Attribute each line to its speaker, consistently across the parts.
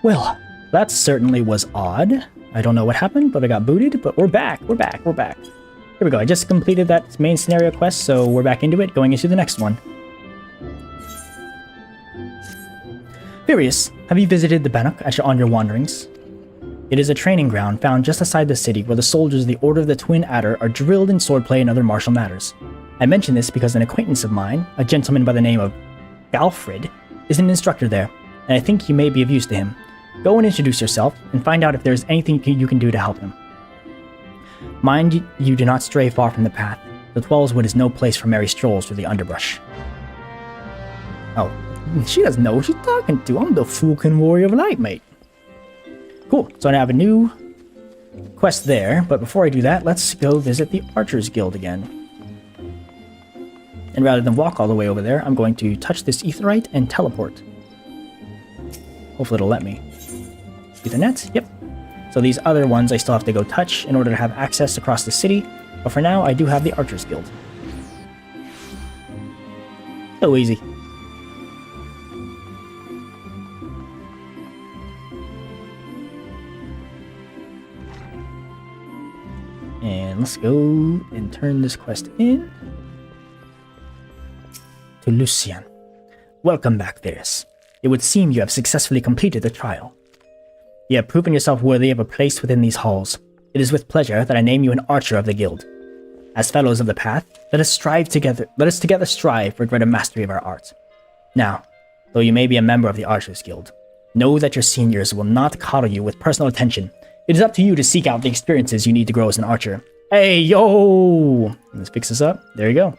Speaker 1: Well, that certainly was odd. I don't know what happened, but I got booted, but we're back, we're back, we're back. Here we go, I just completed that main scenario quest, so we're back into it, going into the next one. Furious, have you visited the Bannock on your wanderings? It is a training ground found just outside the city where the soldiers of the Order of the Twin Adder are drilled in swordplay and other martial matters. I mention this because an acquaintance of mine, a gentleman by the name of Galfred, is an instructor there, and I think you may be of use to him. Go and introduce yourself, and find out if there is anything you can do to help him. Mind you do not stray far from the path. The Twelveswood is no place for merry strolls through the underbrush. Oh, she doesn't know who she's talking to. I'm the Fulkin Warrior of Light, mate. Cool, so I have a new quest there, but before I do that, let's go visit the Archers Guild again. And rather than walk all the way over there, I'm going to touch this Aetheryte and teleport. Hopefully it'll let me. Ethernet? Yep. So these other ones I still have to go touch in order to have access across the city, but for now I do have the Archers Guild. So easy. And let's go and turn this quest in to Lucian. Welcome back, Varys. It would seem you have successfully completed the trial. You have proven yourself worthy of a place within these halls. It is with pleasure that I name you an archer of the guild. As fellows of the path, let us together strive for greater mastery of our art. Now, though you may be a member of the Archers Guild, know that your seniors will not coddle you with personal attention. It is up to you to seek out the experiences you need to grow as an archer. Hey, yo! Let's fix this up. There you go.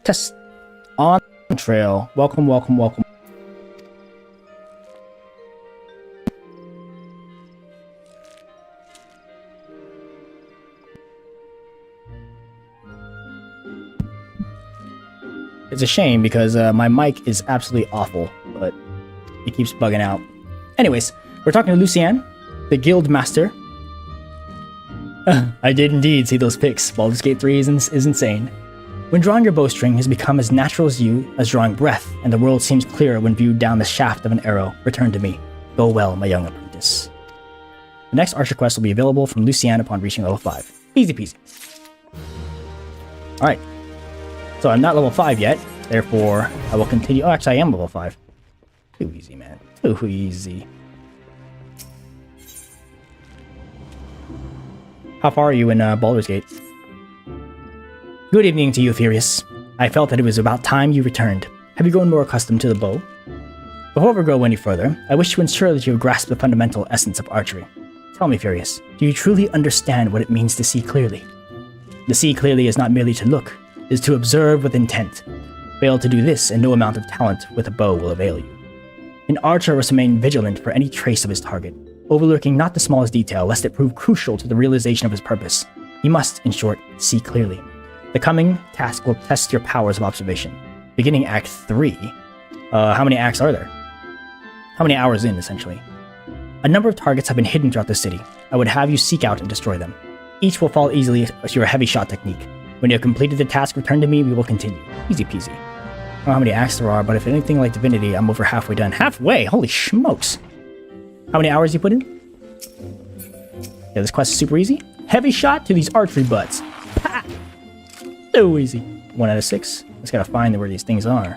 Speaker 1: Test on trail. Welcome, welcome, welcome. It's a shame because my mic is absolutely awful, but it keeps bugging out. Anyways, we're talking to Lucian, the guild master. I did indeed see those pics. Baldur's Gate 3 is insane. When drawing your bowstring has become as natural as you as drawing breath, and the world seems clearer when viewed down the shaft of an arrow, return to me. Go well, my young apprentice. The next archer quest will be available from Lucian upon reaching level 5. Easy peasy. Alright. So I'm not level 5 yet, therefore I will continue. Oh, actually I am level 5. Too easy, man. Too easy. How far are you in Baldur's Gate? Good evening to you, Furious. I felt that it was about time you returned. Have you grown more accustomed to the bow? Before we go any further, I wish to ensure that you have grasped the fundamental essence of archery. Tell me, Furious, do you truly understand what it means to see clearly? To see clearly is not merely to look, it is to observe with intent. Fail to do this, and no amount of talent with a bow will avail you. An archer must remain vigilant for any trace of his target, overlooking not the smallest detail lest it prove crucial to the realization of his purpose. He must, in short, see clearly. The coming task will test your powers of observation. Beginning Act 3. How many acts are there? How many hours in, essentially? A number of targets have been hidden throughout the city. I would have you seek out and destroy them. Each will fall easily to your heavy shot technique. When you have completed the task, return to me, we will continue. Easy peasy. I don't know how many acts there are, but if anything like Divinity, I'm over halfway done. Halfway? Holy smokes! How many hours you put in? Yeah, this quest is super easy. Heavy shot to these archery butts. Pa! So easy. 1 out of 6. Just gotta find where these things are.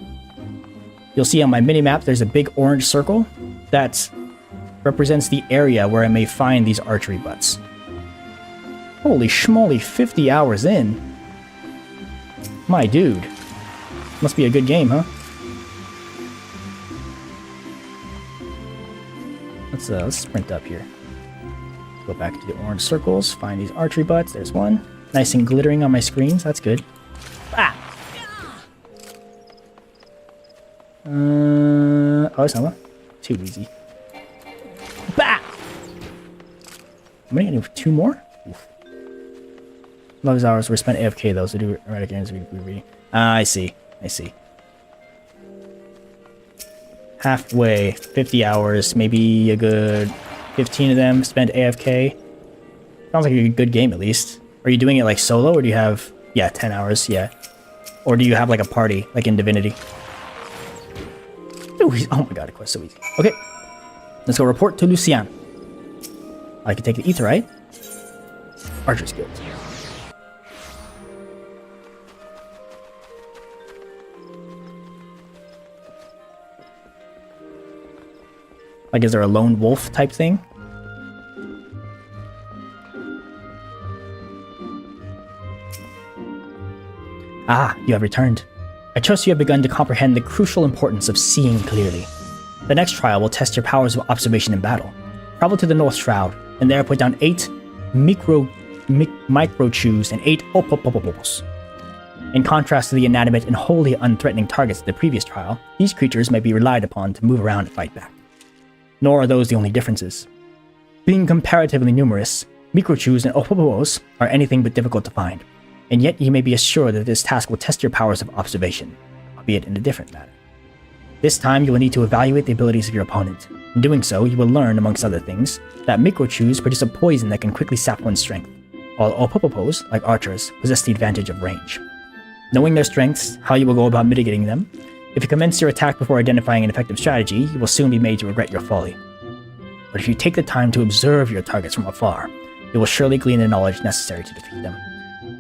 Speaker 1: You'll see on my mini-map there's a big orange circle that represents the area where I may find these archery butts. Holy schmoly, 50 hours in. My dude. Must be a good game, huh? Let's sprint up here. Go back to the orange circles, find these archery butts. There's one. Nice and glittering on my screens. That's good. Ah! Oh, that's not one. Too easy. Bah! How many? I need 2 more? Oof. Those hours were spent AFK though, so do it right again as we read. I see. I see. Halfway, 50 hours, maybe a good 15 of them spent AFK. Sounds like a good game, at least. Are you doing it, like, solo, or do you have... Yeah, 10 hours, yeah. Or do you have, like, a party, like in Divinity? Ooh, oh my god, it quest so easy. Okay. Let's go report to Lucien. I can take the Aetheryte. Archer's Guild. Like, is there a lone wolf type thing? Ah, you have returned. I trust you have begun to comprehend the crucial importance of seeing clearly. The next trial will test your powers of observation in battle. Travel to the North Shroud, and there put down 8 micro-chews and 8 opopopopopos. In contrast to the inanimate and wholly unthreatening targets of the previous trial, these creatures may be relied upon to move around and fight back. Nor are those the only differences. Being comparatively numerous, microchews and opopopos are anything but difficult to find, and yet you may be assured that this task will test your powers of observation, albeit in a different manner. This time you will need to evaluate the abilities of your opponent. In doing so, you will learn, amongst other things, that microchews produce a poison that can quickly sap one's strength, while opopopos, like archers, possess the advantage of range. Knowing their strengths, how you will go about mitigating them, if you commence your attack before identifying an effective strategy, you will soon be made to regret your folly. But if you take the time to observe your targets from afar, you will surely glean the knowledge necessary to defeat them.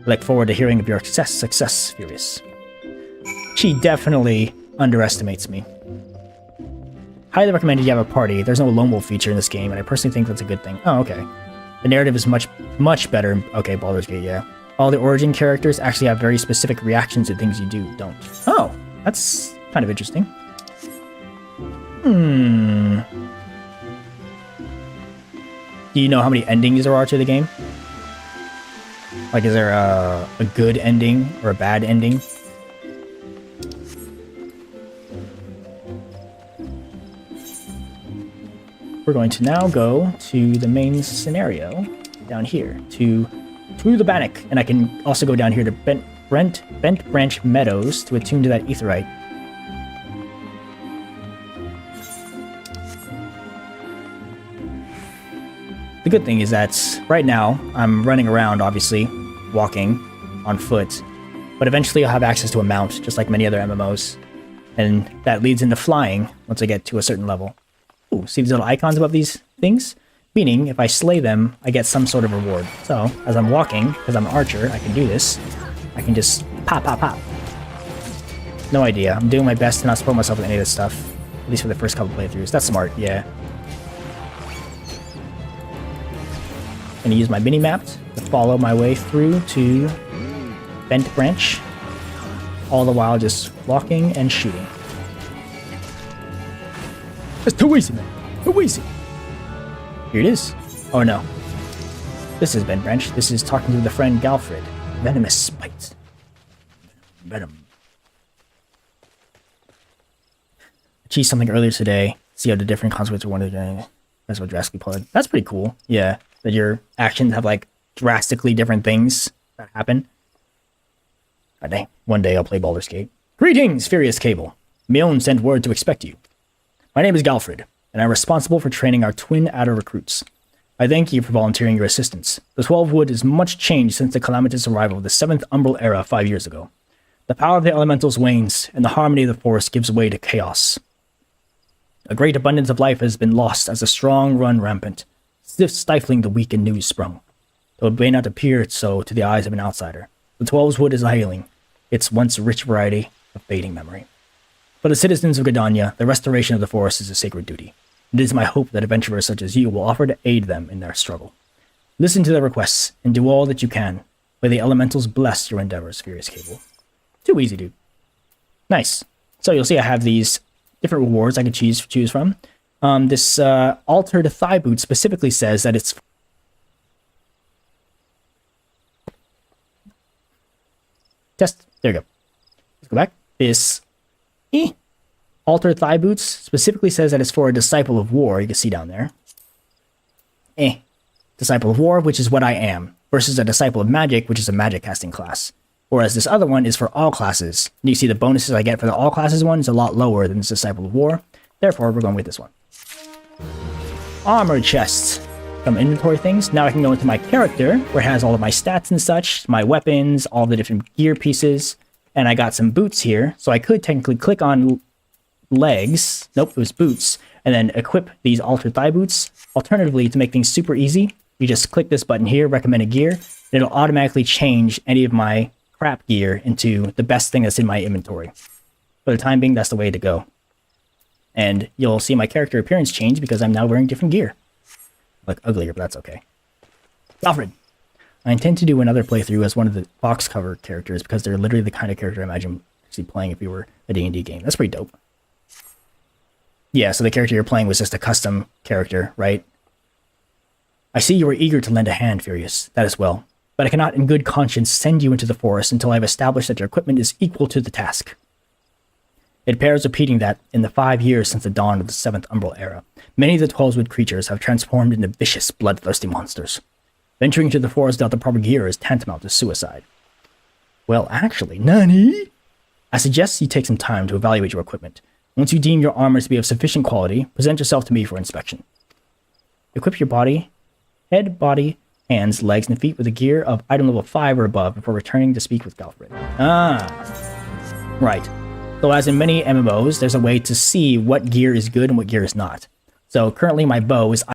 Speaker 1: I look forward to hearing of your success, Furious. She definitely underestimates me. Highly recommended you have a party. There's no lone wolf feature in this game, and I personally think that's a good thing. Oh, okay. The narrative is much better. Okay, Baldur's Gate, yeah. All the origin characters actually have very specific reactions to things you don't. Oh, that's kind of interesting. Do you know how many endings there are to the game? Like, is there a good ending or a bad ending? We're going to now go to the main scenario down here to the Bannock, and I can also go down here to Bent Branch Meadows to attune to that Aetheryte. The good thing is that right now I'm running around, obviously, walking on foot, but eventually I'll have access to a mount, just like many other MMOs, and that leads into flying once I get to a certain level. Ooh, see these little icons above these things? Meaning, if I slay them, I get some sort of reward. So, as I'm walking, because I'm an archer, I can do this. I can just pop, pop, pop. No idea. I'm doing my best to not spoil myself with any of this stuff. At least for the first couple playthroughs. That's smart, yeah. I'm gonna use my mini-map to follow my way through to Bent Branch. All the while just walking and shooting. It's too easy, man. Too easy. Here it is. Oh no. This is Bent Branch. This is talking to the friend Galfred. Venomous spite. Venom. Achieved something earlier today. See how the different consequences of one of the... That's what drastically pulled. That's pretty cool. Yeah. That your actions have like drastically different things that happen. One day I'll play Baldur's Gate. Greetings, Furious Cable. Mion sent word to expect you. My name is Galfred, and I'm responsible for training our twin adder recruits. I thank you for volunteering your assistance. The 12 Wood is much changed since the calamitous arrival of the 7th Umbral Era 5 years ago. The power of the elementals wanes, and the harmony of the forest gives way to chaos. A great abundance of life has been lost as the strong run rampant, stifling the weak and newly sprung. Though it may not appear so to the eyes of an outsider, the 12's Wood is hailing, its once rich variety of fading memory. For the citizens of Gridania, the restoration of the forest is a sacred duty. It is my hope that adventurers such as you will offer to aid them in their struggle. Listen to their requests, and do all that you can. May the elementals bless your endeavors, Furious Cable. Too easy, dude. Nice. So you'll see I have these different rewards I can choose from. This altered thigh boot specifically says that it's... Test. There you go. Let's go back. This... Altered thigh boots specifically says that it's for a disciple of war. You can see down there. Disciple of war, which is what I am, versus a disciple of magic, which is a magic casting class. Whereas this other one is for all classes. And you see the bonuses I get for the all classes one is a lot lower than this disciple of war. Therefore, we're going with this one. Armor chests. some inventory things. Now I can go into my character, where it has all of my stats and such, my weapons, all the different gear pieces, and I got some boots here, so I could technically click on legs, nope, it was boots, and then equip these altered thigh boots. Alternatively, to make things super easy, you just click this button here, recommended gear, and it'll automatically change any of my crap gear into the best thing that's in my inventory. For the time being, that's the way to go. And you'll see my character appearance change because I'm now wearing different gear. Like uglier, but that's okay. Alfred. I intend to do another playthrough as one of the box cover characters because they're literally the kind of character I imagine actually playing if you were a D&D game. That's pretty dope. Yeah, so the character you're playing was just a custom character, right? I see you are eager to lend a hand, Furious. That is well. But I cannot in good conscience send you into the forest until I have established that your equipment is equal to the task. It bears repeating that, in the 5 years since the dawn of the 7th Umbral Era, many of the Twelvewood creatures have transformed into vicious, bloodthirsty monsters. Venturing into the forest without the proper gear is tantamount to suicide. Well, actually, Nani? I suggest you take some time to evaluate your equipment. Once you deem your armor to be of sufficient quality, present yourself to me for inspection. Equip your body, head, body, hands, legs, and feet with a gear of item level 5 or above before returning to speak with Galfred. Ah, right. So as in many MMOs, there's a way to see what gear is good and what gear is not. So currently my bow is